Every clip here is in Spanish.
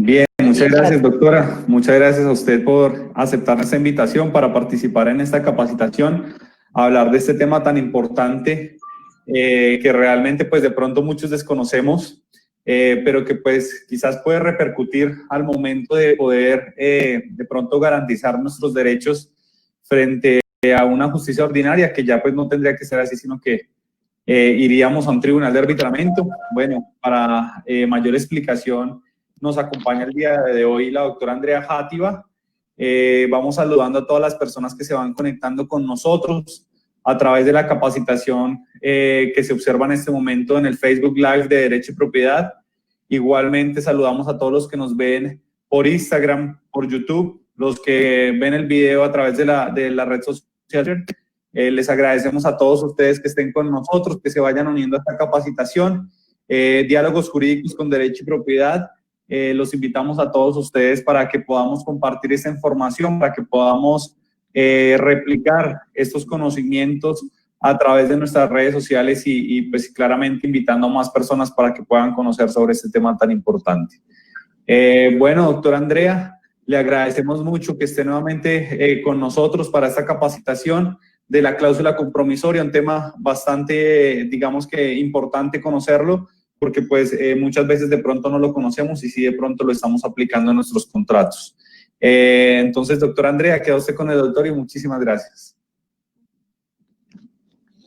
Bien, Y muchas para gracias, doctora. Muchas gracias a usted por aceptar esta invitación para participar en esta capacitación, a hablar de este tema tan importante que realmente pues de pronto muchos desconocemos, pero que pues quizás puede repercutir al momento de poder de pronto garantizar nuestros derechos frente a una justicia ordinaria, que ya pues no tendría que ser así, sino que iríamos a un tribunal de arbitramiento. Bueno, para mayor explicación nos acompaña el día de hoy la doctora Andrea Játiva. Vamos saludando a todas las personas que se van conectando con nosotros a través de la capacitación que se observa en este momento en el Facebook Live de Derecho y Propiedad. Igualmente saludamos a todos los que nos ven por Instagram, por YouTube, los que ven el video a través de la red social. Les agradecemos a todos ustedes que estén con nosotros, que se vayan uniendo a esta capacitación. Diálogos jurídicos con derecho y propiedad. Los invitamos a todos ustedes para que podamos compartir esta información, para que podamos replicar estos conocimientos a través de nuestras redes sociales y pues claramente invitando a más personas para que puedan conocer sobre este tema tan importante. Bueno, doctora Andrea, le agradecemos mucho que esté nuevamente con nosotros para esta capacitación de la cláusula compromisoria, un tema bastante, digamos que importante conocerlo, porque pues muchas veces de pronto no lo conocemos y sí de pronto lo estamos aplicando en nuestros contratos. Entonces, doctora Andrea, queda usted con el doctor y muchísimas gracias.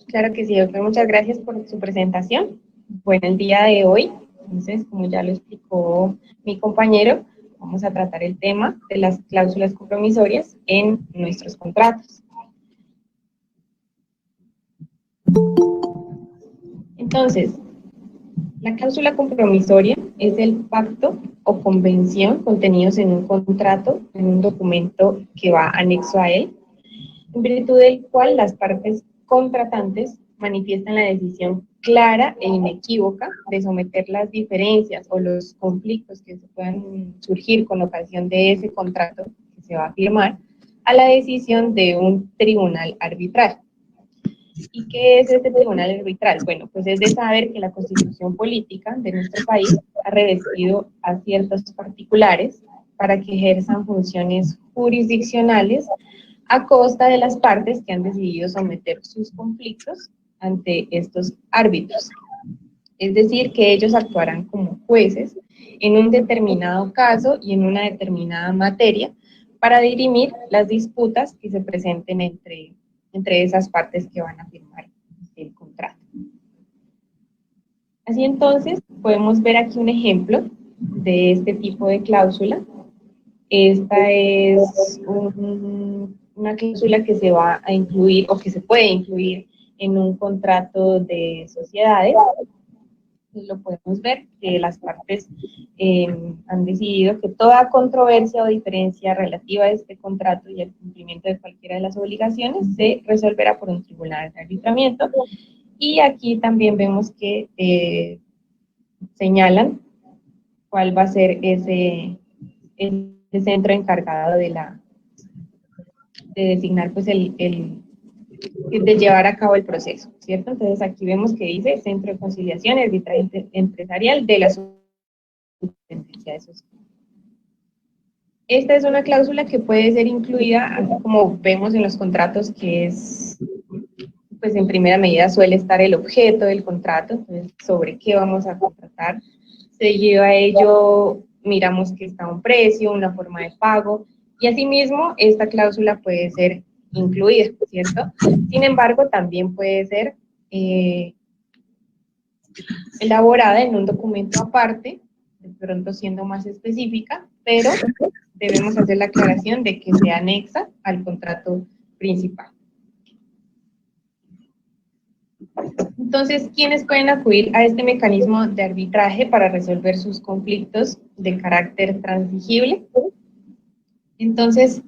Claro que sí, doctor, muchas gracias por su presentación. Bueno, el día de hoy, entonces, como ya lo explicó mi compañero, vamos a tratar el tema de las cláusulas compromisorias en nuestros contratos. Entonces, la cláusula compromisoria es el pacto o convención contenidos en un contrato, en un documento que va anexo a él, en virtud del cual las partes contratantes manifiestan la decisión clara e inequívoca de someter las diferencias o los conflictos que se puedan surgir con ocasión de ese contrato que se va a firmar a la decisión de un tribunal arbitral. ¿Y qué es este tribunal arbitral? Bueno, pues es de saber que la constitución política de nuestro país ha revestido a ciertos particulares para que ejerzan funciones jurisdiccionales a costa de las partes que han decidido someter sus conflictos ante estos árbitros. Es decir, que ellos actuarán como jueces en un determinado caso y en una determinada materia para dirimir las disputas que se presenten entre esas partes que van a firmar el contrato. Así entonces, podemos ver aquí un ejemplo de este tipo de cláusula. Esta es una cláusula que se va a incluir o que se puede incluir en un contrato de sociedades. Lo podemos ver que las partes han decidido que toda controversia o diferencia relativa a este contrato y el cumplimiento de cualquiera de las obligaciones se resolverá por un tribunal de arbitramiento. Y aquí también vemos que señalan cuál va a ser ese centro encargado de designar pues de llevar a cabo el proceso, ¿cierto? Entonces aquí vemos que dice Centro de Conciliación y Arbitraje Empresarial de la Superintendencia de Sociedades. Esta es una cláusula que puede ser incluida, como vemos en los contratos, que es, pues en primera medida suele estar el objeto del contrato, entonces sobre qué vamos a contratar, seguido a ello miramos que está un precio, una forma de pago, y asimismo esta cláusula puede ser incluida, ¿cierto? Sin embargo, también puede ser elaborada en un documento aparte, de pronto siendo más específica, pero debemos hacer la aclaración de que se anexa al contrato principal. Entonces, ¿quiénes pueden acudir a este mecanismo de arbitraje para resolver sus conflictos de carácter transigible? Entonces,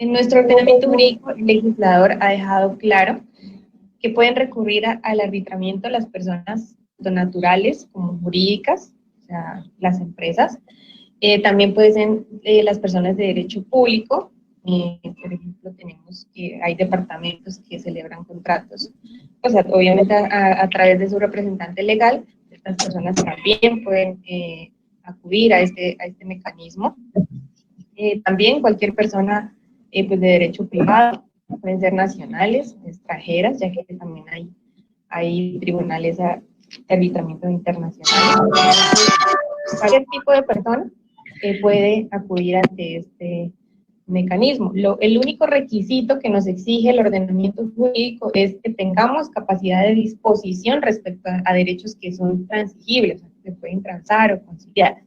en nuestro ordenamiento jurídico, el legislador ha dejado claro que pueden recurrir al arbitramiento las personas tanto naturales como jurídicas, o sea, las empresas. También pueden ser las personas de derecho público. Por ejemplo, tenemos que hay departamentos que celebran contratos. O sea, obviamente a través de su representante legal, estas personas también pueden acudir a este mecanismo. También cualquier persona pues de derecho privado, pueden ser nacionales, extranjeras, ya que también hay tribunales de arbitramiento internacional. Cualquier tipo de persona puede acudir ante este mecanismo. El único requisito que nos exige el ordenamiento jurídico es que tengamos capacidad de disposición respecto a derechos que son transigibles, que se pueden transar o conciliar.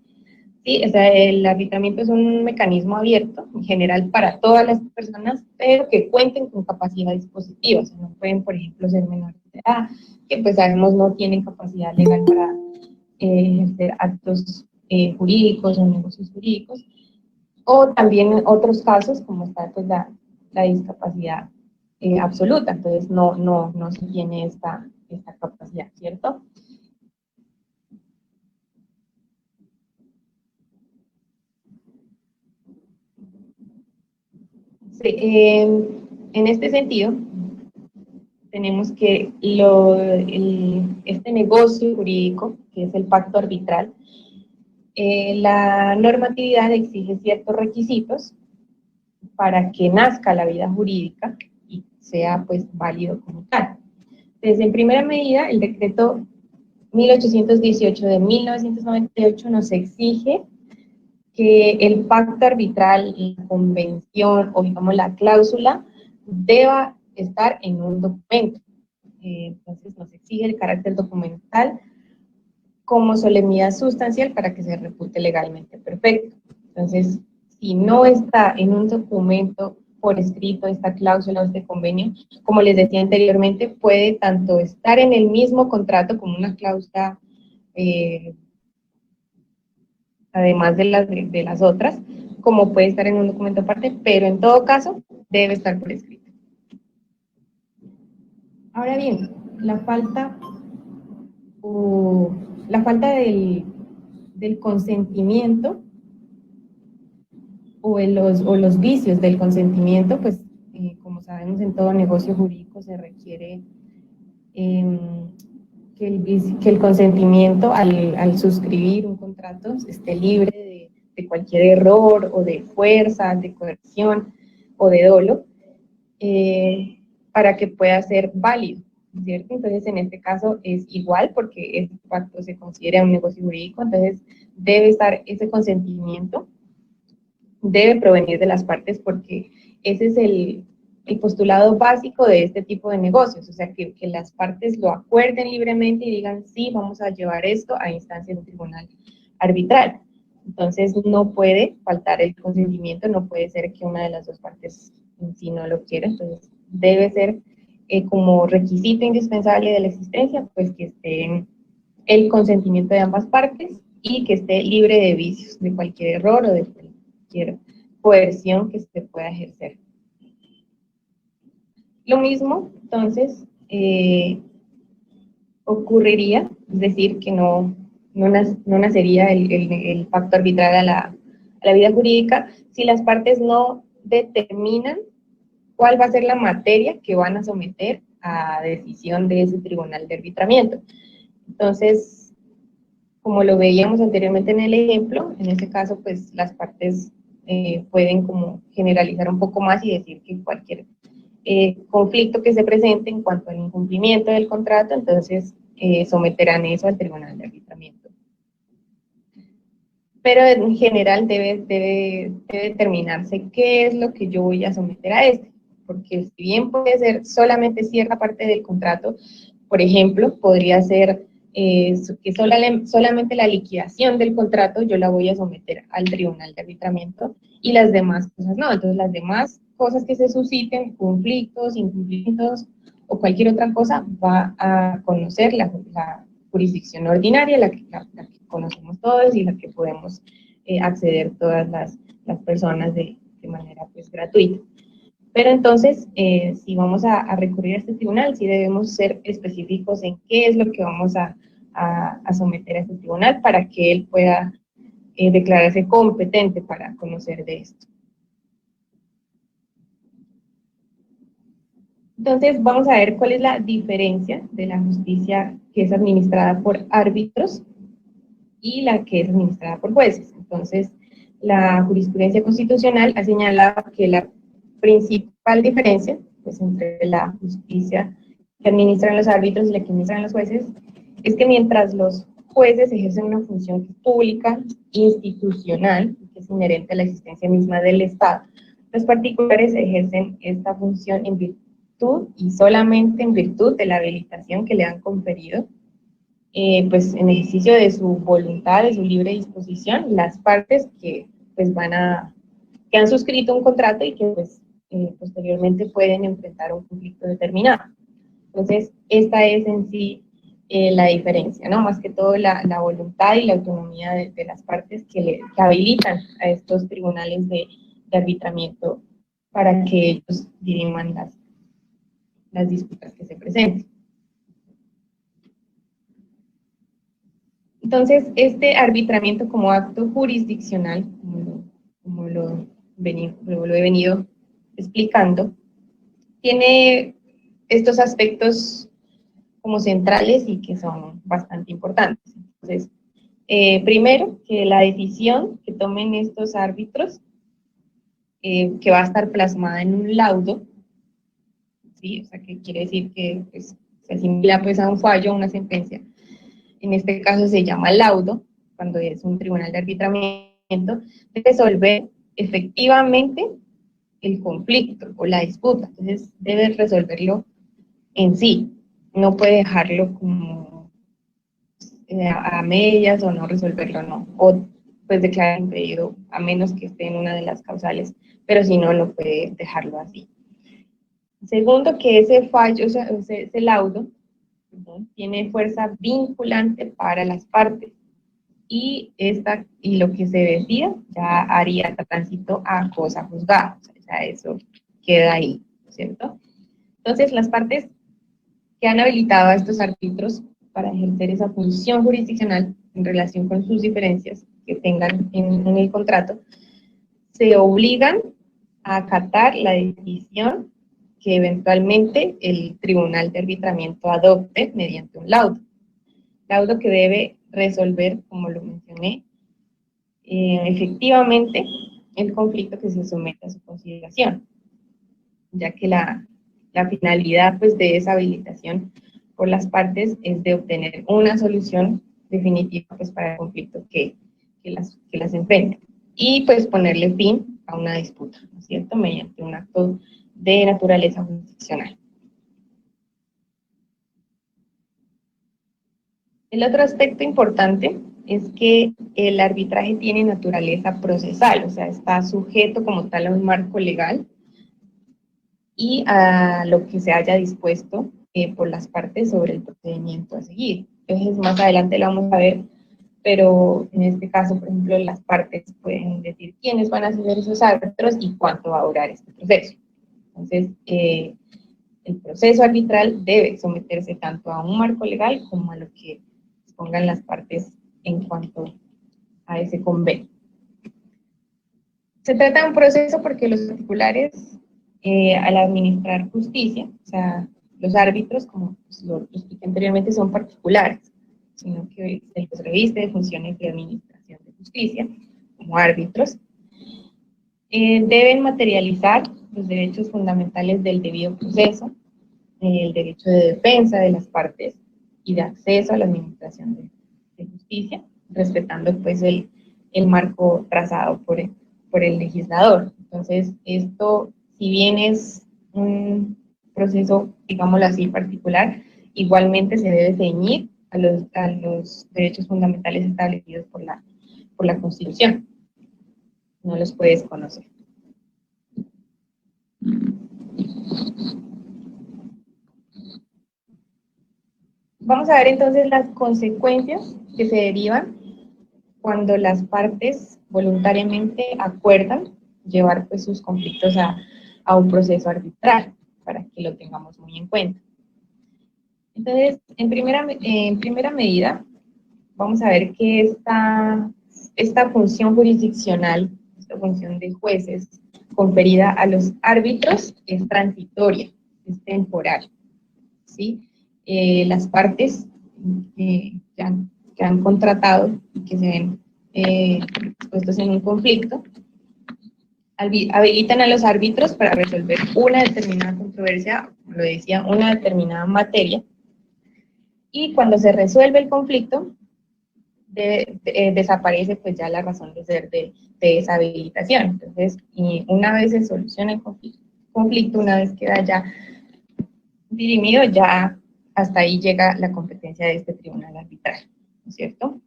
Sí, o sea, el arbitramiento es un mecanismo abierto, en general para todas las personas, pero que cuenten con capacidad dispositiva. O sea, no pueden, por ejemplo, ser menores de edad, que pues sabemos no tienen capacidad legal para ejercer actos jurídicos o negocios jurídicos, o también en otros casos, como está pues la discapacidad absoluta, entonces no se tiene esta capacidad, ¿cierto? Sí, en este sentido, tenemos que este negocio jurídico, que es el pacto arbitral, la normatividad exige ciertos requisitos para que nazca la vida jurídica y sea pues válido como tal. Entonces, en primera medida, el decreto 1818 de 1998 nos exige que el pacto arbitral, la convención o digamos la cláusula deba estar en un documento. Entonces nos exige el carácter documental como solemnidad sustancial para que se repute legalmente perfecto. Entonces, si no está en un documento por escrito esta cláusula o este convenio, como les decía anteriormente, puede tanto estar en el mismo contrato como una cláusula además de las otras, como puede estar en un documento aparte, pero en todo caso debe estar por escrito. Ahora bien, la falta del consentimiento o los vicios del consentimiento, pues como sabemos en todo negocio jurídico se requiere que el consentimiento al suscribir un contrato esté libre de cualquier error o de fuerza, de coerción o de dolo, para que pueda ser válido, ¿cierto? Entonces, en este caso es igual porque este pacto se considera un negocio jurídico, entonces debe estar ese consentimiento, debe provenir de las partes porque ese es el postulado básico de este tipo de negocios, o sea, que las partes lo acuerden libremente y digan, sí, vamos a llevar esto a instancia de un tribunal arbitral. Entonces, no puede faltar el consentimiento, no puede ser que una de las dos partes en sí no lo quiera, entonces debe ser como requisito indispensable de la existencia, pues que esté el consentimiento de ambas partes y que esté libre de vicios, de cualquier error o de cualquier coerción que se pueda ejercer. Lo mismo, entonces, ocurriría, es decir, que no nacería el pacto arbitral a la vida jurídica si las partes no determinan cuál va a ser la materia que van a someter a decisión de ese tribunal de arbitramiento. Entonces, como lo veíamos anteriormente en el ejemplo, en ese caso, pues las partes pueden como generalizar un poco más y decir que cualquier conflicto que se presente en cuanto al incumplimiento del contrato, entonces someterán eso al tribunal de arbitramiento. Pero en general debe determinarse qué es lo que yo voy a someter a este, porque si bien puede ser solamente cierta parte del contrato, por ejemplo, podría ser que solamente la liquidación del contrato yo la voy a someter al tribunal de arbitramiento y las demás cosas no. Entonces las demás cosas que se susciten, conflictos, incumplimientos o cualquier otra cosa, va a conocer la jurisdicción ordinaria, la que conocemos todos y la que podemos acceder todas las personas de manera pues gratuita. Pero entonces, si vamos a recurrir a este tribunal, sí debemos ser específicos en qué es lo que vamos a someter a este tribunal para que él pueda declararse competente para conocer de esto. Entonces, vamos a ver cuál es la diferencia de la justicia que es administrada por árbitros y la que es administrada por jueces. Entonces, la jurisprudencia constitucional ha señalado que la principal diferencia pues, entre la justicia que administran los árbitros y la que administran los jueces es que mientras los jueces ejercen una función pública, institucional, que es inherente a la existencia misma del Estado, los particulares ejercen esta función en virtud y solamente en virtud de la habilitación que le han conferido, pues en ejercicio de su voluntad, de su libre disposición, las partes que pues que han suscrito un contrato y que pues posteriormente pueden enfrentar un conflicto determinado. Entonces, esta es en sí la diferencia, ¿no? Más que todo la voluntad y la autonomía de las partes que habilitan a estos tribunales de arbitramiento para que ellos diriman las disputas que se presenten. Entonces, este arbitramiento como acto jurisdiccional, como lo he venido explicando, tiene estos aspectos como centrales y que son bastante importantes. Entonces, primero, que la decisión que tomen estos árbitros, que va a estar plasmada en un laudo, ¿sí? O sea, que quiere decir que pues, se asimila pues, a un fallo, a una sentencia. En este caso se llama laudo, cuando es un tribunal de arbitramiento, de resolver efectivamente el conflicto o la disputa. Entonces, debe resolverlo en sí, no puede dejarlo como a medias o no resolverlo, no. O pues declarar impedido, a menos que esté en una de las causales, pero si no, no puede dejarlo así. Segundo, que ese fallo, o sea, ese laudo, ¿no?, tiene fuerza vinculante para las partes y lo que se decida ya haría tránsito a cosa juzgada, o sea, ya eso queda ahí, ¿cierto? Entonces, las partes que han habilitado a estos árbitros para ejercer esa función jurisdiccional en relación con sus diferencias que tengan en el contrato, se obligan a acatar la decisión que eventualmente el tribunal de arbitramiento adopte mediante un laudo. Laudo que debe resolver, como lo mencioné, efectivamente el conflicto que se somete a su consideración, ya que la finalidad pues, de esa habilitación por las partes es de obtener una solución definitiva pues, para el conflicto que las enfrenta y pues ponerle fin a una disputa, ¿no es cierto?, mediante un acto de naturaleza jurisdiccional. El otro aspecto importante es que el arbitraje tiene naturaleza procesal, o sea, está sujeto como tal a un marco legal y a lo que se haya dispuesto por las partes sobre el procedimiento a seguir. Entonces, más adelante lo vamos a ver, pero en este caso, por ejemplo, las partes pueden decir quiénes van a ser esos árbitros y cuánto va a durar este proceso. Entonces, el proceso arbitral debe someterse tanto a un marco legal como a lo que pongan las partes en cuanto a ese convenio. Se trata de un proceso porque los particulares, al administrar justicia, o sea, los árbitros, como lo expliqué anteriormente, son particulares, sino que se les reviste de funciones de administración de justicia, como árbitros, deben materializar los derechos fundamentales del debido proceso, el derecho de defensa de las partes y de acceso a la administración de justicia, respetando pues el marco trazado por el legislador. Entonces, esto, si bien es un proceso, digámoslo así, particular, igualmente se debe ceñir a los derechos fundamentales establecidos por la Constitución. No los puede desconocer. Vamos a ver entonces las consecuencias que se derivan cuando las partes voluntariamente acuerdan llevar pues, sus conflictos a un proceso arbitral, para que lo tengamos muy en cuenta. Entonces, en primera medida, vamos a ver que esta función jurisdiccional, esta función de jueces, conferida a los árbitros, es transitoria, es temporal, ¿sí? Las partes que que han contratado y que se ven expuestos en un conflicto, habilitan a los árbitros para resolver una determinada controversia, como lo decía, una determinada materia, y cuando se resuelve el conflicto, desaparece pues ya la razón de ser de esa habilitación. Entonces, y una vez se soluciona el conflicto, una vez queda ya dirimido, ya hasta ahí llega la competencia de este tribunal arbitral, ¿no es cierto?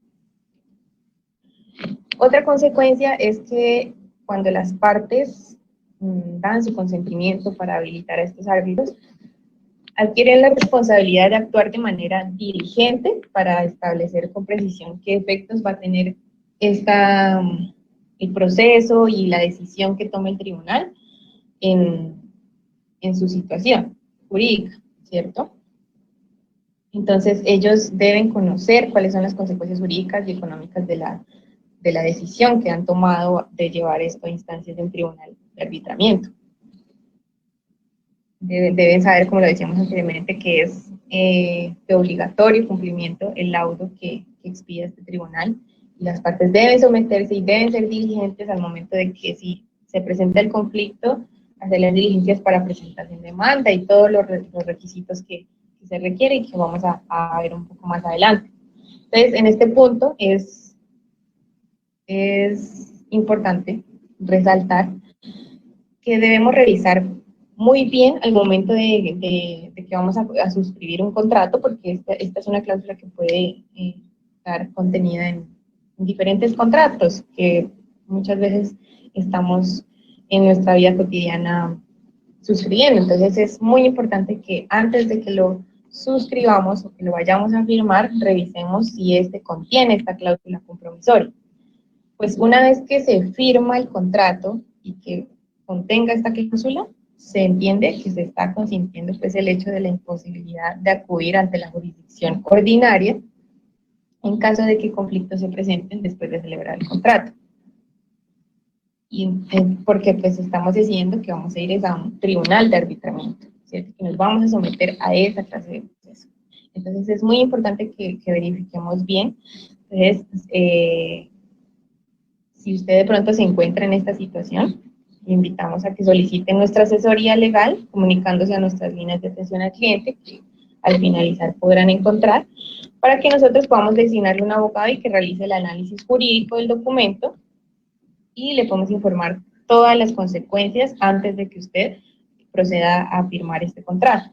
Otra consecuencia es que cuando las partes dan su consentimiento para habilitar a estos árbitros, adquieren la responsabilidad de actuar de manera diligente para establecer con precisión qué efectos va a tener el proceso y la decisión que tome el tribunal en su situación jurídica, ¿cierto? Entonces, ellos deben conocer cuáles son las consecuencias jurídicas y económicas de la decisión que han tomado de llevar esto a instancias de un tribunal de arbitramiento. Deben saber, como lo decíamos anteriormente, que es de obligatorio cumplimiento el laudo que expida este tribunal. Y las partes deben someterse y deben ser diligentes al momento de que si se presenta el conflicto, hacer las diligencias para presentación de demanda y todos los requisitos que se requieren y que vamos a ver un poco más adelante. Entonces, en este punto es importante resaltar que debemos revisar muy bien al momento de que vamos a suscribir un contrato, porque esta es una cláusula que puede estar contenida en diferentes contratos que muchas veces estamos en nuestra vida cotidiana suscribiendo. Entonces es muy importante que antes de que lo suscribamos o que lo vayamos a firmar, revisemos si este contiene esta cláusula compromisoria. Pues una vez que se firma el contrato y que contenga esta cláusula, se entiende que se está consintiendo pues el hecho de la imposibilidad de acudir ante la jurisdicción ordinaria en caso de que conflictos se presenten después de celebrar el contrato. Y porque pues estamos diciendo que vamos a ir a un tribunal de arbitramiento, ¿cierto? Que nos vamos a someter a esa clase de proceso. Entonces es muy importante que verifiquemos bien. Entonces, si usted de pronto se encuentra en esta situación, le invitamos a que solicite nuestra asesoría legal, comunicándose a nuestras líneas de atención al cliente, que al finalizar podrán encontrar, para que nosotros podamos designarle un abogado y que realice el análisis jurídico del documento y le podemos informar todas las consecuencias antes de que usted proceda a firmar este contrato.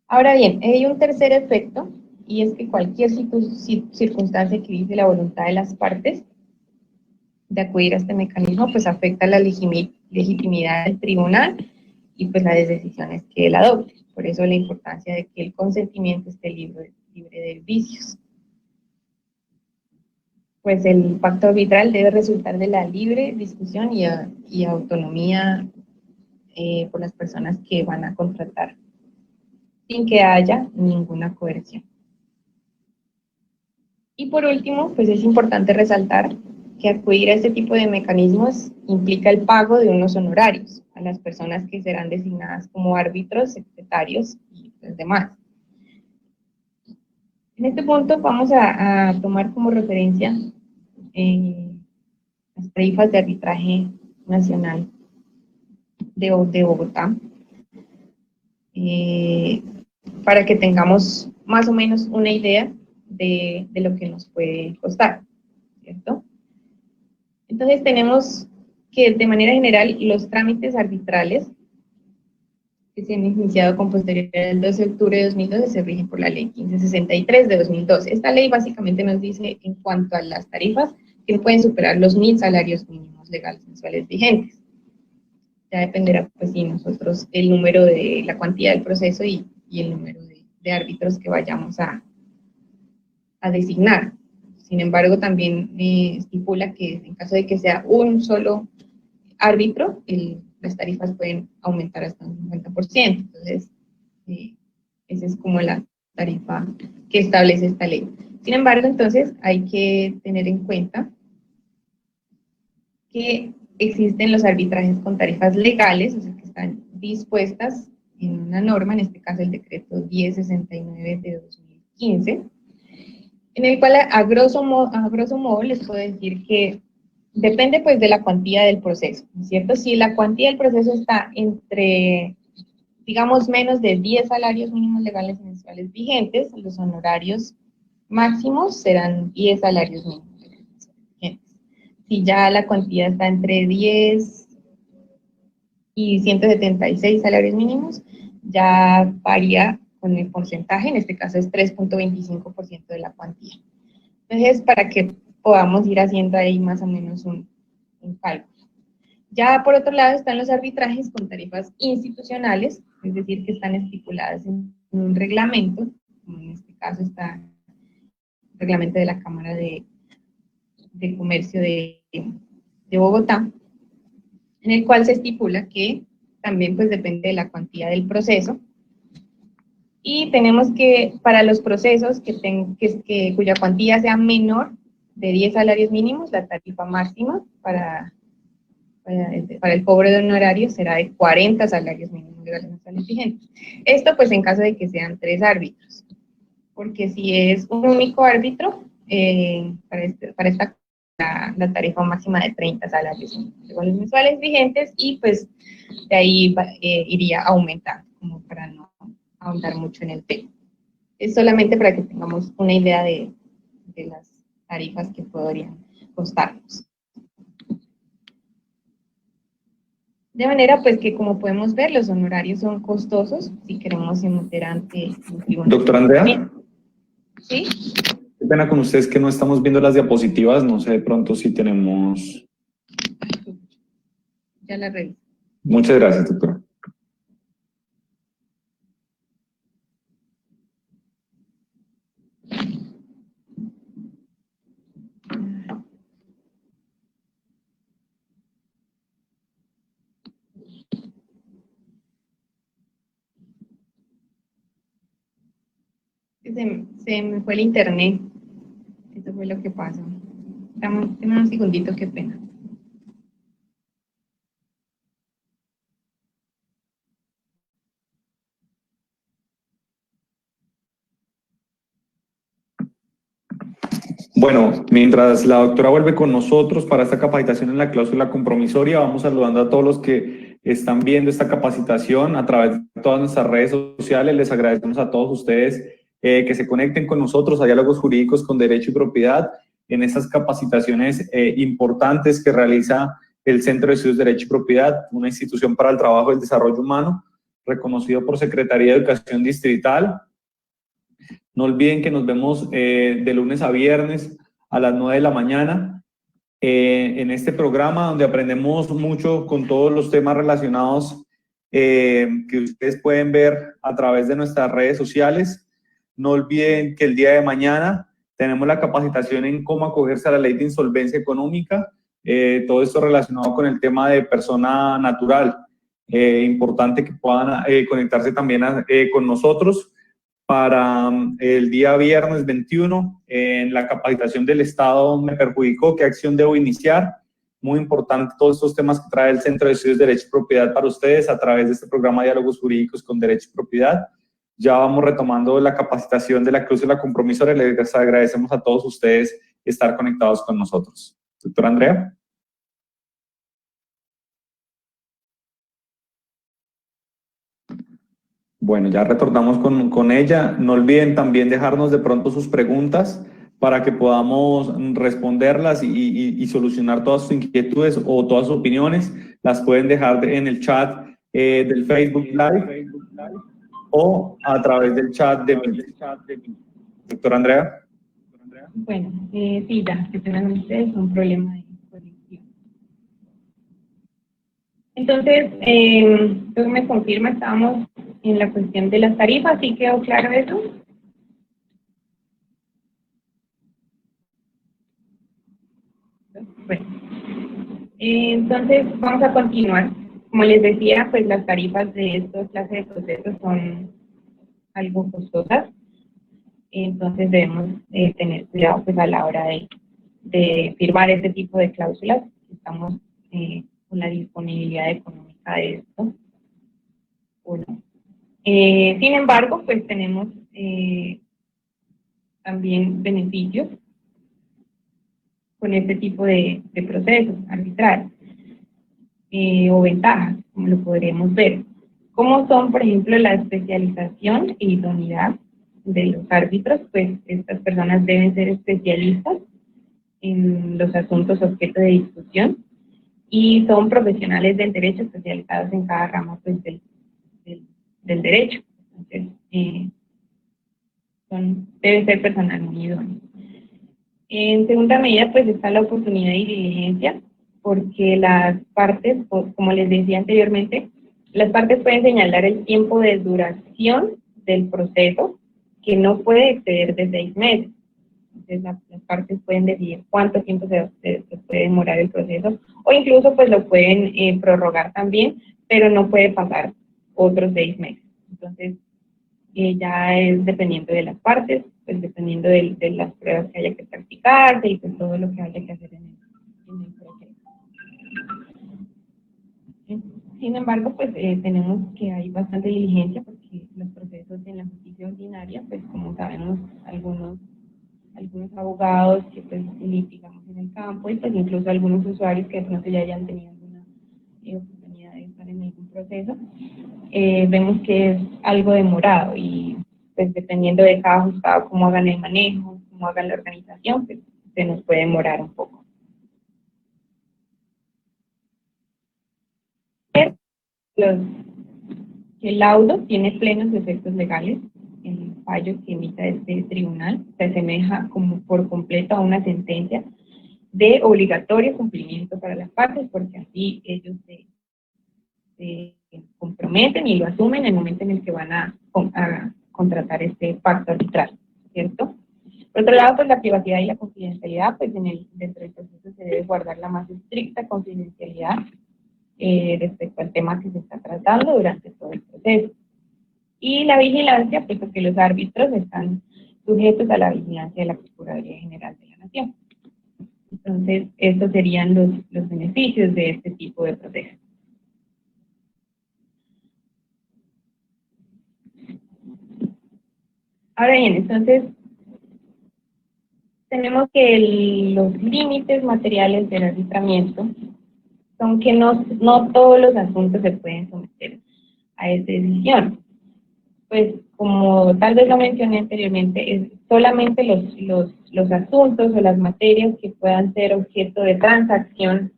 Ahora bien, hay un tercer efecto, y es que cualquier circunstancia que dice la voluntad de las partes de acudir a este mecanismo, pues afecta la legitimidad del tribunal y pues las decisiones que él adopte. Por eso la importancia de que el consentimiento esté libre de vicios. Pues el pacto arbitral debe resultar de la libre discusión y autonomía por las personas que van a contratar, sin que haya ninguna coerción. Y por último, pues es importante resaltar que acudir a este tipo de mecanismos implica el pago de unos honorarios a las personas que serán designadas como árbitros, secretarios y los demás. En este punto vamos a tomar como referencia las tarifas de arbitraje nacional de Bogotá, para que tengamos más o menos una idea de lo que nos puede costar, ¿cierto? Entonces tenemos que de manera general los trámites arbitrales que se han iniciado con posterioridad al 12 de octubre de 2012 se rigen por la ley 1563 de 2012. Esta ley básicamente nos dice en cuanto a las tarifas que no pueden superar los 1000 salarios mínimos legales mensuales vigentes. Ya dependerá pues si nosotros el número de la cuantía del proceso y el número de árbitros que vayamos a designar. Sin embargo, también estipula que en caso de que sea un solo árbitro, las tarifas pueden aumentar hasta un 50%. Entonces, esa es como la tarifa que establece esta ley. Sin embargo, entonces, hay que tener en cuenta que existen los arbitrajes con tarifas legales, o sea, que están dispuestas en una norma, en este caso el decreto 1069 de 2015, en el cual a grosso modo les puedo decir que depende pues de la cuantía del proceso, ¿no es cierto? Si la cuantía del proceso está entre, digamos, menos de 10 salarios mínimos legales mensuales vigentes, los honorarios máximos serán 10 salarios mínimos legales vigentes. Si ya la cuantía está entre 10 y 176 salarios mínimos, ya varía con el porcentaje, en este caso es 3.25% de la cuantía. Entonces, para que podamos ir haciendo ahí más o menos un cálculo. Ya por otro lado están los arbitrajes con tarifas institucionales, es decir, que están estipuladas en un reglamento, como en este caso está el reglamento de la Cámara de Comercio de Bogotá, en el cual se estipula que también pues depende de la cuantía del proceso, y tenemos que para los procesos cuya cuantía sea menor de 10 salarios mínimos, la tarifa máxima para el cobro de honorarios será de 40 salarios mínimos legales mensuales vigentes. Esto pues en caso de que sean 3 árbitros, porque si es un único árbitro, para esta la tarifa máxima de 30 salarios legales mensuales vigentes, y pues de ahí iría aumentando, como para no ahondar mucho en el tema. Es solamente para que tengamos una idea de las tarifas que podrían costarnos. De manera pues que, como podemos ver, los honorarios son costosos si queremos meter ante un tribunal. Doctora Andrea. ¿Sí? Qué pena con ustedes que no estamos viendo las diapositivas, no sé de pronto si tenemos... Ya la reviso. Muchas gracias, doctora. Se me fue el internet. Eso fue lo que pasó. Dame un segundito, qué pena. Bueno, mientras la doctora vuelve con nosotros para esta capacitación en la cláusula compromisoria, vamos saludando a todos los que están viendo esta capacitación a través de todas nuestras redes sociales. Les agradecemos a todos ustedes que se conecten con nosotros a Diálogos Jurídicos con Derecho y Propiedad en estas capacitaciones importantes que realiza el Centro de Estudios de Derecho y Propiedad, una institución para el trabajo y el desarrollo humano, reconocido por Secretaría de Educación Distrital. No olviden que nos vemos de lunes a viernes a las 9 de la mañana en este programa, donde aprendemos mucho con todos los temas relacionados que ustedes pueden ver a través de nuestras redes sociales. No olviden que el día de mañana tenemos la capacitación en cómo acogerse a la ley de insolvencia económica, todo esto relacionado con el tema de persona natural. Importante que puedan conectarse también con nosotros para el día viernes 21 en la capacitación del Estado me perjudicó, qué acción debo iniciar. Muy importante todos estos temas que trae el Centro de Estudios de Derecho y Propiedad para ustedes a través de este programa Diálogos Jurídicos con Derecho y Propiedad. Ya vamos retomando la capacitación de la cláusula compromisoria. Les agradecemos a todos ustedes estar conectados con nosotros. Doctora Andrea. Bueno, ya retornamos con ella. No olviden también dejarnos de pronto sus preguntas para que podamos responderlas y solucionar todas sus inquietudes o todas sus opiniones. Las pueden dejar en el chat del Facebook Live o a través del chat de Meet. Doctora Andrea. Bueno, sí, ya, que tengan ustedes un problema de conexión. Entonces, tú me confirma, estábamos en la cuestión de las tarifas, ¿sí quedó claro eso? Bueno, entonces vamos a continuar. Como les decía, pues las tarifas de estas clases de procesos son algo costosas, entonces debemos tener cuidado pues a la hora de firmar este tipo de cláusulas. Estamos con la disponibilidad económica de esto o no. Sin embargo, pues tenemos también beneficios con este tipo de procesos arbitrales o ventajas, como lo podremos ver. ¿Cómo son, por ejemplo, la especialización e idoneidad de los árbitros? Pues estas personas deben ser especialistas en los asuntos objeto de discusión y son profesionales del derecho especializados en cada rama pues, del derecho. Entonces, debe ser personal muy idóneo. En segunda medida, pues está la oportunidad y diligencia, porque las partes, como les decía anteriormente, las partes pueden señalar el tiempo de duración del proceso, que no puede exceder de 6 meses. Entonces, las partes pueden decidir cuánto tiempo se puede demorar el proceso, o incluso pues lo pueden prorrogar también, pero no puede pasar otros 6 meses. Entonces, ya es dependiendo de las partes, pues dependiendo de las pruebas que haya que practicarse y pues todo lo que haya que hacer en el proceso. Sin embargo, pues tenemos que hay bastante diligencia porque los procesos en la justicia ordinaria, pues como sabemos, algunos abogados que pues litigamos en el campo y pues incluso algunos usuarios que de pronto ya hayan tenido alguna oportunidad de estar en algún proceso, vemos que es algo demorado y pues dependiendo de cada juzgado cómo hagan el manejo, cómo hagan la organización, pues se nos puede demorar un poco. El laudo tiene plenos efectos legales. El fallo que emita este tribunal se asemeja como por completo a una sentencia de obligatorio cumplimiento para las partes, porque así ellos se comprometen y lo asumen en el momento en el que van a contratar este pacto arbitral, ¿cierto? Por otro lado, pues la privacidad y la confidencialidad, pues dentro del proceso se debe guardar la más estricta confidencialidad respecto al tema que se está tratando durante todo el proceso. Y la vigilancia, pues porque los árbitros están sujetos a la vigilancia de la Procuraduría General de la Nación. Entonces, estos serían los beneficios de este tipo de proceso. Ahora bien, entonces, tenemos que los límites materiales del arbitramiento son que no todos los asuntos se pueden someter a esta decisión. Pues, como tal vez lo mencioné anteriormente, es solamente los asuntos o las materias que puedan ser objeto de transacción,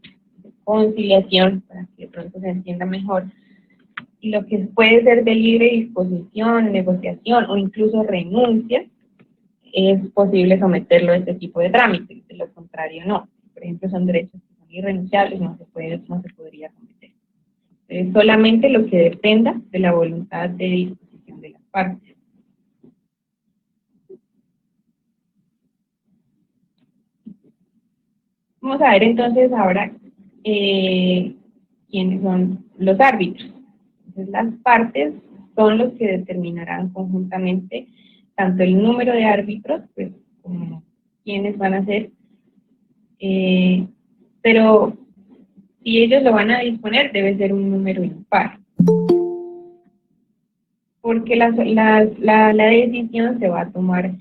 de conciliación, para que de pronto se entienda mejor, y lo que puede ser de libre disposición, negociación o incluso renuncia, es posible someterlo a este tipo de trámites, de lo contrario no. Por ejemplo, son derechos que son irrenunciables, no se podría someter. Solamente lo que dependa de la voluntad de disposición de las partes. Vamos a ver entonces ahora quiénes son los árbitros. Entonces, las partes son los que determinarán conjuntamente tanto el número de árbitros, pues, como quiénes van a ser, pero si ellos lo van a disponer, debe ser un número impar. Porque la decisión se va a tomar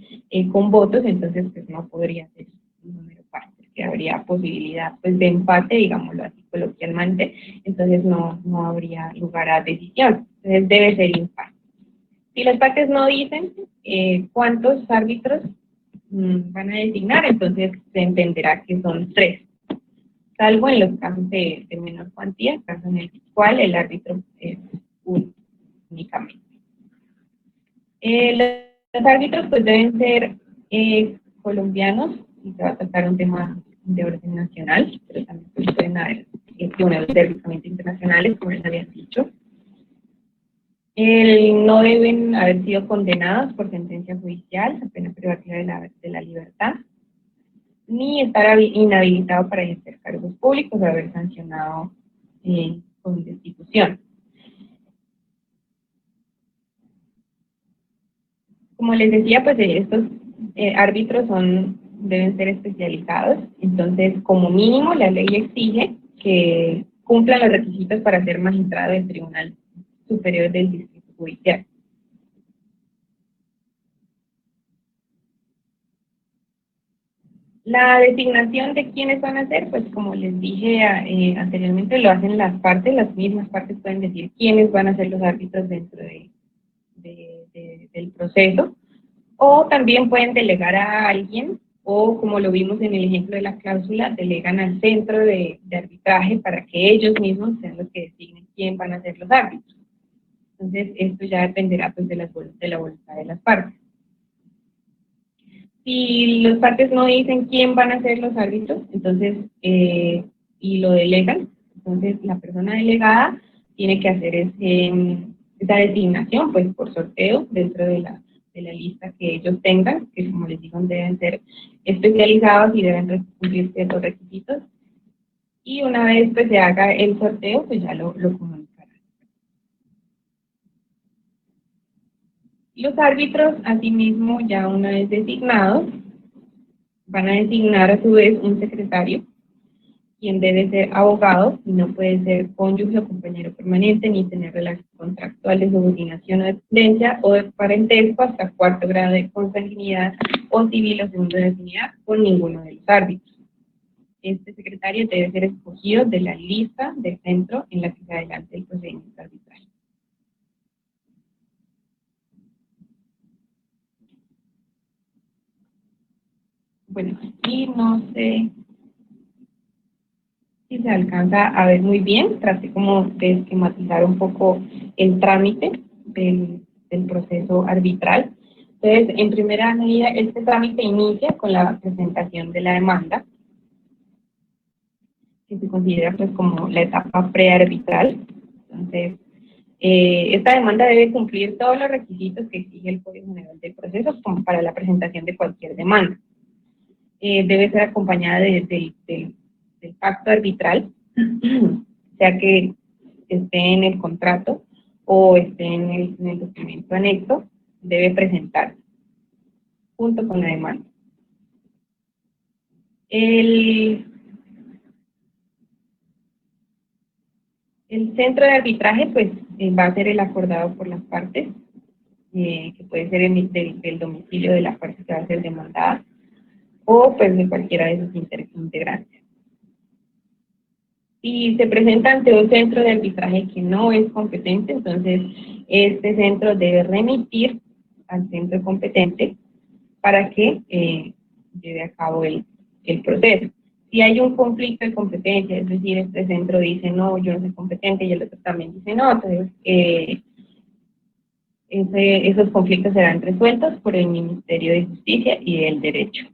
con votos, entonces pues no podría ser un número par, porque habría posibilidad pues, de empate, digámoslo así coloquialmente, entonces no habría lugar a decisión, entonces debe ser impar. Si las partes no dicen cuántos árbitros van a designar, entonces se entenderá que son 3, salvo en los casos de menor cuantía, caso en el cual el árbitro es únicamente. Los árbitros pues deben ser colombianos, y se va a tratar un tema de orden nacional, pero también pues, pueden haber tribunales de arbitramiento internacionales, como les había dicho. No deben haber sido condenados por sentencia judicial, a pena privativa de la libertad, ni estar inhabilitado para ejercer cargos públicos o haber sancionado con destitución. Como les decía, pues estos árbitros deben ser especializados, entonces como mínimo la ley exige que cumplan los requisitos para ser magistrado del Tribunal Superior del Distrito Judicial. La designación de quiénes van a ser, pues como les dije anteriormente, lo hacen las mismas partes pueden decir quiénes van a ser los árbitros dentro del proceso, o también pueden delegar a alguien, o como lo vimos en el ejemplo de la cláusula, delegan al centro de arbitraje para que ellos mismos sean los que designen quién van a ser los árbitros. Entonces, esto ya dependerá pues, de la voluntad de las partes. Si las partes no dicen quién van a ser los árbitros, entonces, y lo delegan, entonces la persona delegada tiene que hacer esa designación, pues por sorteo, dentro de la lista que ellos tengan, que como les digo, deben ser especializados y deben cumplir ciertos requisitos. Y una vez pues se haga el sorteo, pues ya lo comunicarán. Los árbitros, asimismo, ya una vez designados, van a designar a su vez un secretario, quien debe ser abogado y no puede ser cónyuge o compañero permanente, ni tener relación contractual de subordinación o dependencia o de parentesco hasta cuarto grado de consanguinidad o civil o segundo de afinidad con ninguno de los árbitros. Este secretario debe ser escogido de la lista del centro en la que se adelante el procedimiento arbitral. Bueno, aquí no sé si se alcanza a ver muy bien, traté como de esquematizar un poco el trámite del proceso arbitral. Entonces, en primera medida, este trámite inicia con la presentación de la demanda, que se considera pues como la etapa prearbitral. Entonces, esta demanda debe cumplir todos los requisitos que exige el Código General del Proceso como para la presentación de cualquier demanda. Debe ser acompañada del pacto arbitral, sea que esté en el contrato o esté en el documento anexo, debe presentarse junto con la demanda. El centro de arbitraje pues va a ser el acordado por las partes, que puede ser del domicilio de la parte que va a ser demandada o pues de cualquiera de sus integrantes. Si se presenta ante un centro de arbitraje que no es competente, entonces este centro debe remitir al centro competente para que lleve a cabo el proceso. Si hay un conflicto de competencia, es decir, este centro dice no, yo no soy competente y el otro también dice no, entonces esos conflictos serán resueltos por el Ministerio de Justicia y del Derecho.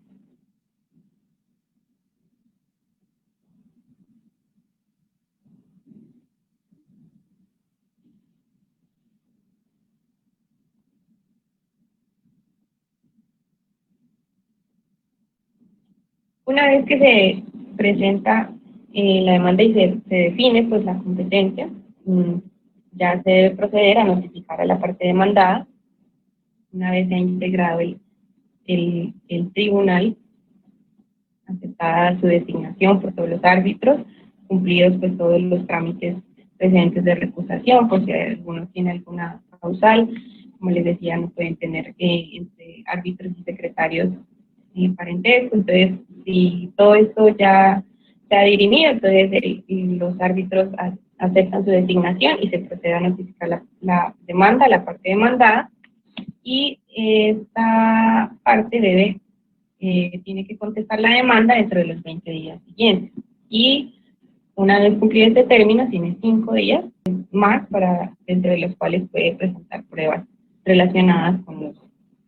Una vez que se presenta la demanda y se define pues la competencia, ya se debe proceder a notificar a la parte demandada. Una vez se ha integrado el tribunal, aceptada su designación por todos los árbitros, cumplidos pues todos los trámites precedentes de recusación, por si alguno tiene alguna causal, como les decía, no pueden tener entre árbitros y secretarios parentesco. Entonces, si todo esto ya se ha dirimido, entonces los árbitros aceptan su designación y se procede a notificar la demanda, la parte demandada, y esta parte tiene que contestar la demanda dentro de los 20 días siguientes. Y una vez cumplido este término, tiene 5 días más dentro de los cuales puede presentar pruebas relacionadas con los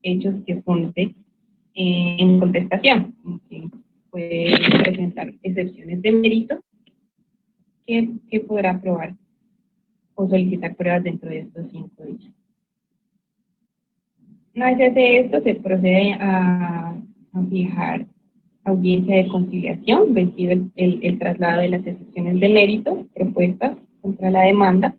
hechos que funde en contestación. Puede presentar excepciones de mérito que podrá probar o solicitar pruebas dentro de estos 5 días. Una vez se hace esto, se procede a fijar audiencia de conciliación, vencido el traslado de las excepciones de mérito propuestas contra la demanda,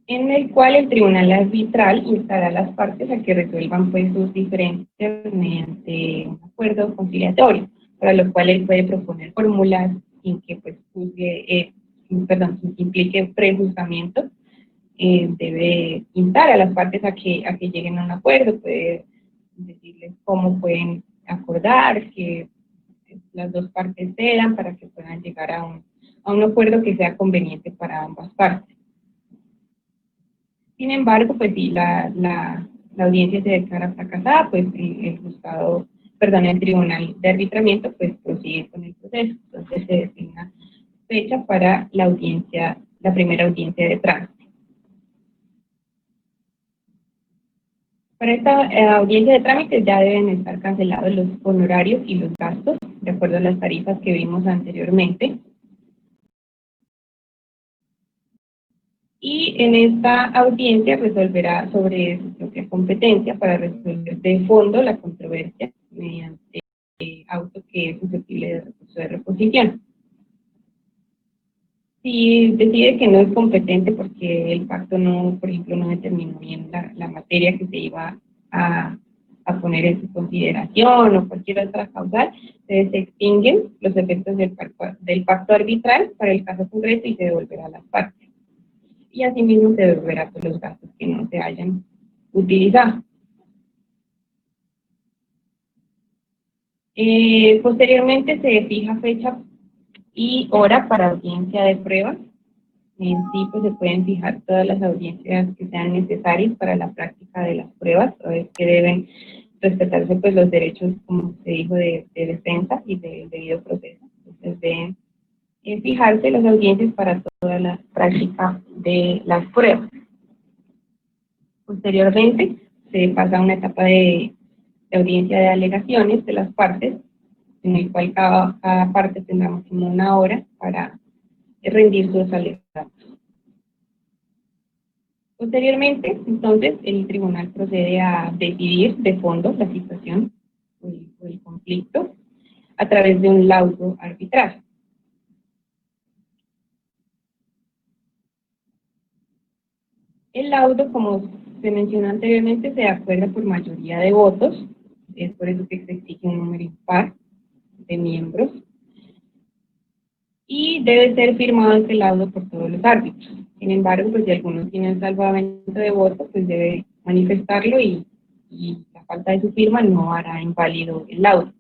en el cual el tribunal arbitral instará a las partes a que resuelvan pues sus diferencias mediante un acuerdo conciliatorio, para lo cual él puede proponer fórmulas sin que pues sin que implique prejuzgamiento. Debe instar a las partes a que lleguen a un acuerdo, puede decirles cómo pueden acordar, que las dos partes cedan para que puedan llegar a un acuerdo que sea conveniente para ambas partes. Sin embargo, pues si la audiencia se declara fracasada, pues el tribunal de arbitramiento pues prosigue con el proceso. Entonces se designa fecha para la primera audiencia de trámite. Para esta audiencia de trámite ya deben estar cancelados los honorarios y los gastos, de acuerdo a las tarifas que vimos anteriormente. Y en esta audiencia resolverá sobre su propia competencia para resolver de fondo la controversia mediante auto que es susceptible de recurso de reposición. Si decide que no es competente porque el pacto no, por ejemplo, no determinó bien la materia que se iba a poner en su consideración o cualquier otra causal, se extinguen los efectos del pacto arbitral para el caso concreto y se devolverá a las partes. Y asimismo se devolverá por los gastos que no se hayan utilizado. Posteriormente se fija fecha y hora para audiencia de pruebas. En sí, pues se pueden fijar todas las audiencias que sean necesarias para la práctica de las pruebas, que deben respetarse pues los derechos, como se dijo, de defensa y del debido proceso. Entonces deben fijarse las audiencias para toda la práctica de las pruebas. Posteriormente se pasa a una etapa de audiencia de alegaciones de las partes, en el cual cada parte tendrá máximo 1 hora para rendir sus alegatos. Posteriormente, entonces, el tribunal procede a decidir de fondo la situación o el conflicto a través de un laudo arbitral. El laudo, como se mencionó anteriormente, se acuerda por mayoría de votos, es por eso que se exige un número impar de miembros, y debe ser firmado este laudo por todos los árbitros. Sin embargo, pues si alguno tiene el salvamento de voto, pues debe manifestarlo y la falta de su firma no hará inválido el laudo.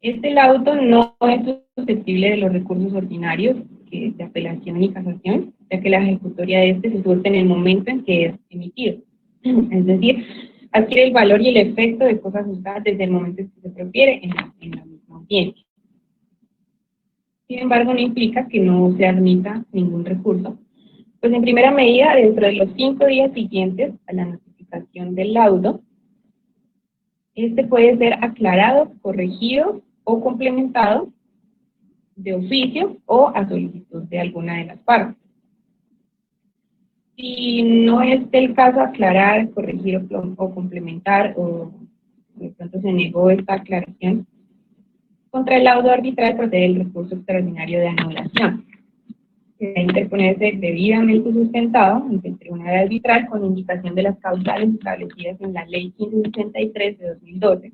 Este laudo no es susceptible de los recursos ordinarios de apelación y casación, ya que la ejecutoria de este se surte en el momento en que es emitido. Es decir, adquiere el valor y el efecto de cosas juzgadas desde el momento en que se profiere en la misma audiencia. Sin embargo, no implica que no se admita ningún recurso, pues en primera medida, dentro de los 5 días siguientes a la notificación del laudo, este puede ser aclarado, corregido o complementado de oficio o a solicitud de alguna de las partes. Si no es el caso aclarar, corregir o complementar, o de pronto se negó esta aclaración, contra el laudo arbitral procede el recurso extraordinario de anulación, que debe interponerse debidamente sustentado ante el tribunal arbitral con indicación de las causales establecidas en la Ley 1563 de 2012,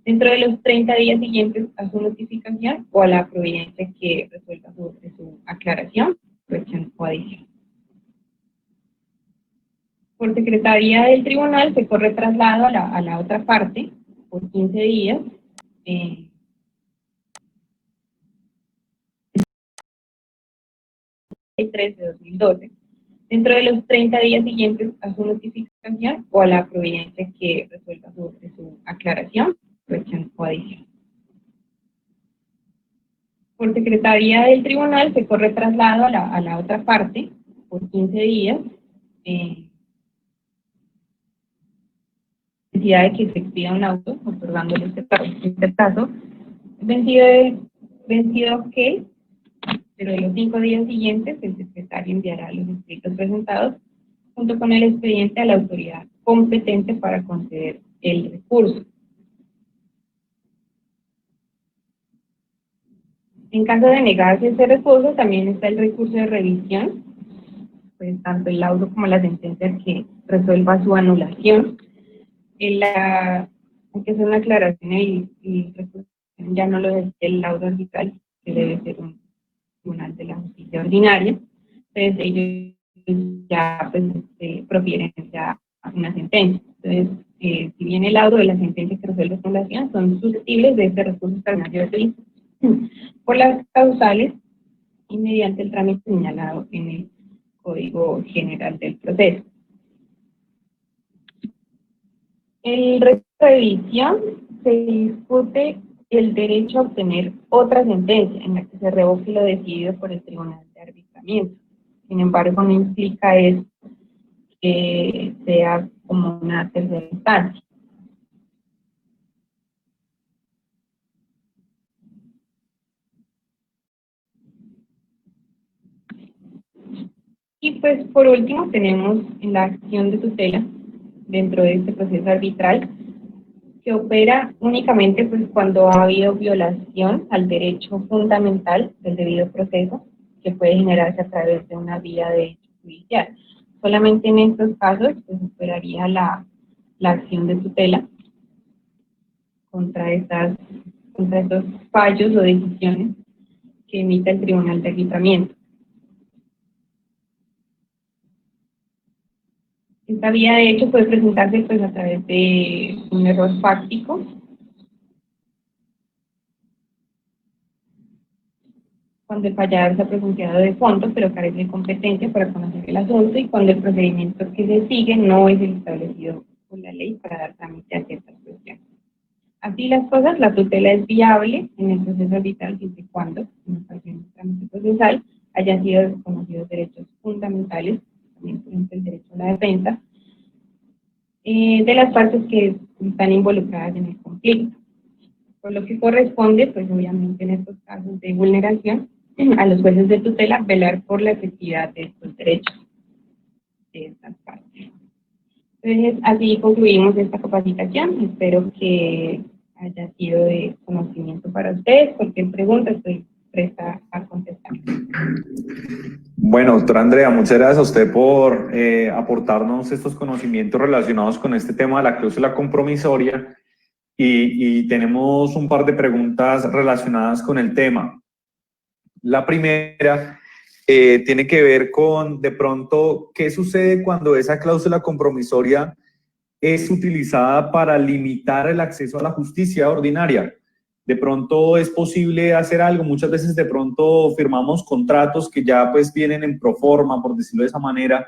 dentro de los 30 días siguientes a su notificación o a la providencia que resuelva sobre su aclaración, corrección o adición. Por secretaría del tribunal se corre traslado a la otra parte por 15 días. 3 de 2012, dentro de los 30 días siguientes a su notificación o a la providencia que resuelva sobre su aclaración, corrección o adición. Por secretaría del tribunal se corre traslado a la otra parte por 15 días, necesidad de que se expida un auto, otorgándole este plazo, vencido que, pero de los 5 días siguientes, el secretario enviará los escritos presentados junto con el expediente a la autoridad competente para conceder el recurso. En caso de negarse ese recurso, también está el recurso de revisión, pues tanto el laudo como la sentencia que resuelva su anulación. Hay que hacer una aclaración y recurso ya no lo decía el laudo arbitral, que debe ser un tribunal de la justicia ordinaria. Entonces ellos ya pues, profieren ya una sentencia. Entonces, si bien el laudo de la sentencia que resuelve esta fundación son susceptibles de este recurso extraordinario de solicitud por las causales y mediante el trámite señalado en el Código General del Proceso. El resto de edición se discute el derecho a obtener otra sentencia en la que se revoque lo decidido por el Tribunal de Arbitramiento. Sin embargo, no implica esto que sea como una tercera instancia. Y pues por último tenemos la acción de tutela dentro de este proceso arbitral, que opera únicamente pues cuando ha habido violación al derecho fundamental del debido proceso, que puede generarse a través de una vía de hecho judicial. Solamente en estos casos pues operaría la acción de tutela contra estos fallos o decisiones que emite el Tribunal de Arbitramiento. Esta vía de hecho puede presentarse pues a través de un error fáctico, cuando el fallador se ha pronunciado de fondo pero carece de competencia para conocer el asunto y cuando el procedimiento que se sigue no es el establecido por la ley para dar trámite a ciertas cuestiones. Así las cosas, la tutela es viable en el proceso arbitral siempre y cuando, en ocasión del trámite procesal, hayan sido desconocidos derechos fundamentales, también por ejemplo el derecho a la defensa, de las partes que están involucradas en el conflicto. Por lo que corresponde, pues obviamente en estos casos de vulneración, a los jueces de tutela velar por la efectividad de estos derechos de estas partes. Entonces, así concluimos esta capacitación. Espero que haya sido de conocimiento para ustedes. Cualquier pregunta estoy presta a contestar. Bueno, doctora Andrea, muchas gracias a usted por aportarnos estos conocimientos relacionados con este tema de la cláusula compromisoria y tenemos un par de preguntas relacionadas con el tema. La primera tiene que ver con, de pronto, ¿qué sucede cuando esa cláusula compromisoria es utilizada para limitar el acceso a la justicia ordinaria? De pronto es posible hacer algo, muchas veces de pronto firmamos contratos que ya pues vienen en proforma, por decirlo de esa manera,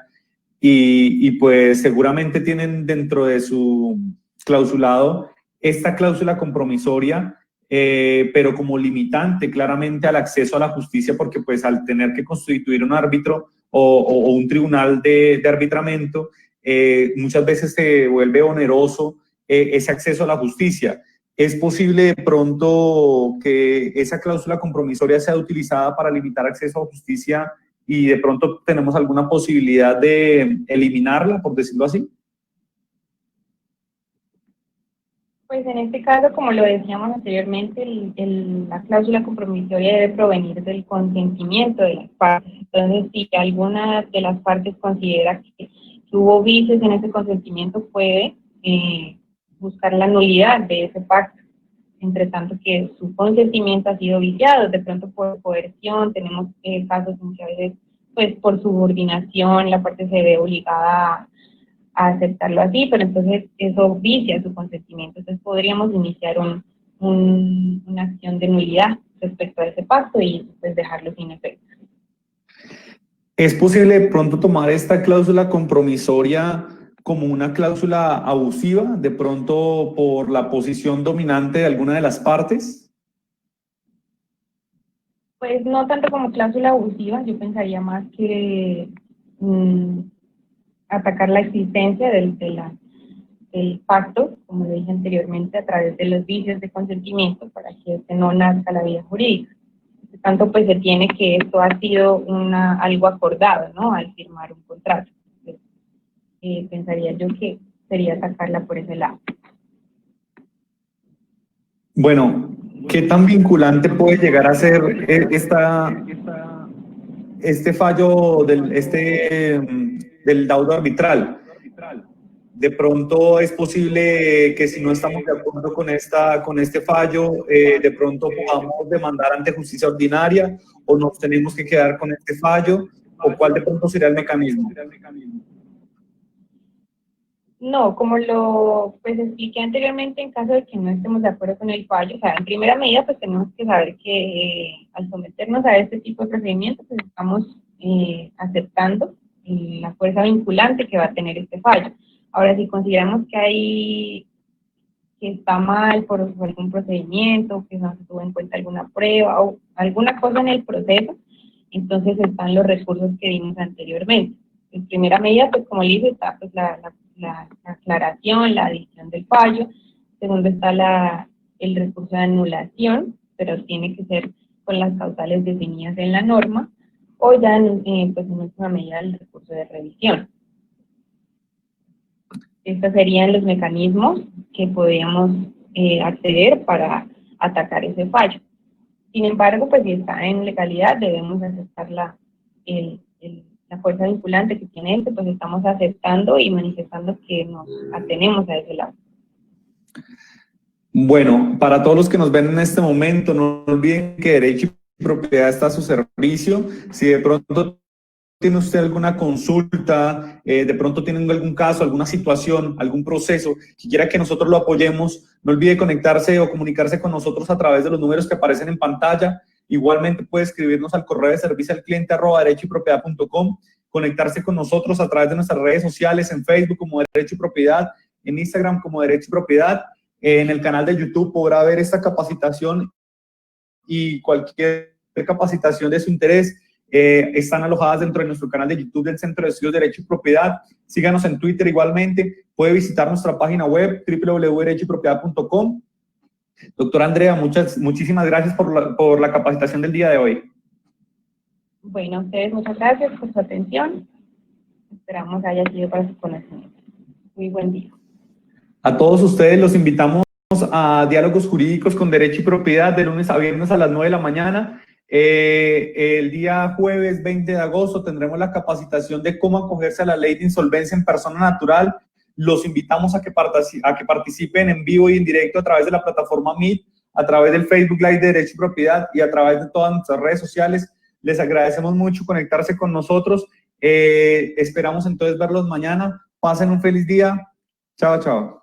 y pues seguramente tienen dentro de su clausulado esta cláusula compromisoria, pero como limitante claramente al acceso a la justicia, porque pues al tener que constituir un árbitro o un tribunal de arbitramiento, muchas veces se vuelve oneroso ese acceso a la justicia. ¿Es posible de pronto que esa cláusula compromisoria sea utilizada para limitar acceso a justicia y de pronto tenemos alguna posibilidad de eliminarla, por decirlo así? Pues en este caso, como lo decíamos anteriormente, la cláusula compromisoria debe provenir del consentimiento de las partes. Entonces, si alguna de las partes considera que hubo vicios en ese consentimiento, puede buscar la nulidad de ese pacto, entre tanto que su consentimiento ha sido viciado, de pronto por coerción. Tenemos casos en que a veces, pues por subordinación, la parte se ve obligada a aceptarlo así, pero entonces eso vicia su consentimiento. Entonces podríamos iniciar una acción de nulidad respecto a ese pacto y pues dejarlo sin efecto. ¿Es posible de pronto tomar esta cláusula compromisoria como una cláusula abusiva, de pronto por la posición dominante de alguna de las partes? Pues no tanto como cláusula abusiva, yo pensaría más que atacar la existencia del pacto, como le dije anteriormente, a través de los vicios de consentimiento para que no nazca la vía jurídica. Por tanto, pues se tiene que esto ha sido algo acordado, ¿no? Al firmar un contrato. Entonces, pensaría yo que sería atacarla por ese lado. Bueno, ¿qué tan vinculante puede llegar a ser este fallo del laudo arbitral? De pronto es posible que si no estamos de acuerdo con este fallo, de pronto podamos demandar ante justicia ordinaria o nos tenemos que quedar con este fallo, o cuál de pronto sería el mecanismo. No, como lo pues expliqué anteriormente, en caso de que no estemos de acuerdo con el fallo, o sea, en primera medida, pues tenemos que saber que al someternos a este tipo de procedimiento, pues estamos aceptando la fuerza vinculante que va a tener este fallo. Ahora, si consideramos que está mal por algún procedimiento, que no se tuvo en cuenta alguna prueba o alguna cosa en el proceso, entonces están los recursos que vimos anteriormente. En primera medida, pues como le dije, está pues, la aclaración, la adición del fallo. Segundo está el recurso de anulación, pero tiene que ser con las causales definidas en la norma, o ya pues en última medida el recurso de revisión. Estos serían los mecanismos que podríamos acceder para atacar ese fallo. Sin embargo, pues si está en legalidad, debemos aceptar la fuerza vinculante que tiene este, pues estamos aceptando y manifestando que nos atenemos a ese lado. Bueno, para todos los que nos ven en este momento, no olviden que Derecho y Propiedad está a su servicio. Si de pronto tiene usted alguna consulta, de pronto tienen algún caso, alguna situación, algún proceso, que quiera que nosotros lo apoyemos, no olvide conectarse o comunicarse con nosotros a través de los números que aparecen en pantalla. Igualmente puede escribirnos al correo de servicio al cliente @derechoypropiedad.com, conectarse con nosotros a través de nuestras redes sociales, en Facebook como Derecho y Propiedad, en Instagram como Derecho y Propiedad. En el canal de YouTube podrá ver esta capacitación y cualquier capacitación de su interés. Están alojadas dentro de nuestro canal de YouTube del Centro de Estudios de Derecho y Propiedad. Síganos en Twitter igualmente. Puede visitar nuestra página web www.derechoypropiedad.com. Doctora Andrea, muchísimas gracias por la capacitación del día de hoy. Bueno, a ustedes muchas gracias por su atención. Esperamos haya sido para su conocimiento. Muy buen día. A todos ustedes los invitamos a Diálogos Jurídicos con Derecho y Propiedad de lunes a viernes a las 9 de la mañana. El día jueves 20 de agosto tendremos la capacitación de cómo acogerse a la ley de insolvencia en persona natural. Los invitamos a que participen en vivo y en directo a través de la plataforma Meet, a través del Facebook Live de Derecho y Propiedad y a través de todas nuestras redes sociales. Les agradecemos mucho conectarse con nosotros. Esperamos entonces verlos mañana. Pasen un feliz día. Chao, chao.